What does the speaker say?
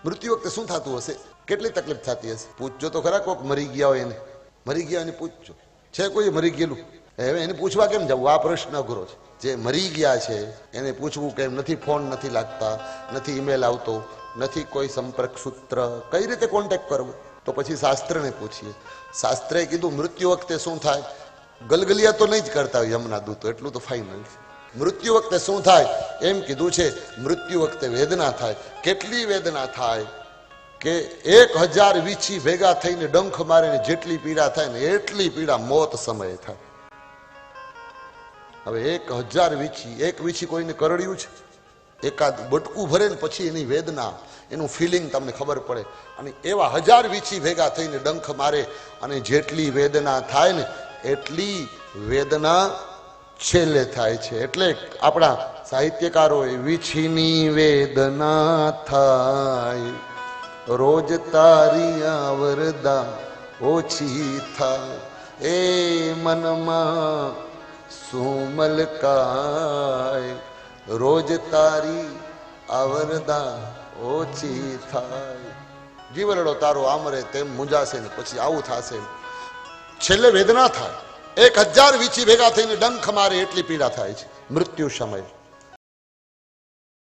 મૃત્યુ વખતે શું થતું હશે? કેટલી તકલીફ થતી હશે? પૂછજો તો ખરા. કોઈક મરી ગયા હોય એને, મરી ગયા એને પૂછજો. છે કોઈ મરી ગયેલું? હવે એને પૂછવા કેમ જવું? આ પ્રશ્ન અઘરો છે. જે મરી ગયા છે એને પૂછવું કેમ? નથી ફોન નથી લાગતા, નથી ઈમેલ આવતો, નથી કોઈ સંપર્ક સૂત્ર, કઈ રીતે કોન્ટેક્ટ કરવો? તો પછી શાસ્ત્રને પૂછીએ. શાસ્ત્રએ કીધું મૃત્યુ વખતે શું થાય? ગલગલિયા તો નહીં જ કરતા હોય યમના દૂતો, એટલું તો ફાઇનલ. મૃત્યુ વખતે શું થાય એમ કીધું છે. મૃત્યુ વખતે વેદના થાય. કેટલી વેદના થાય કે 1000 વીછી ભેગા થઈને ડંખ મારે જેટલી પીડા થાય ને એટલી પીડા મોત સમયે થાય. હવે 1000 વીછી, એક વીછી કોઈને કરડ્યું છે? એકાદ બટકું ભરે ને પછી એની વેદના, એનું ફિલિંગ તમને ખબર પડે. અને એવા 1000 વીછી ભેગા થઈને ડંખ મારે અને જેટલી વેદના થાય ને એટલી વેદના છેલ્લે થાય છે. એટલે આપણા સાહિત્યકારોએ વીછીની વેદના થાય, રોજ તારી આવરદા ઓછી થાય, એ મનમાં સુમલકાય, રોજ તારી આવરદા ઓછી થાય. જીવરડો તારો આમરે તેમ મુંજાશે ને પછી આવું થશે. છેલ્લે વેદના થાય. 1000 વીછી ભેગા થઈને ડંખ મારે એટલી પીડા થાય છે મૃત્યુ સમય.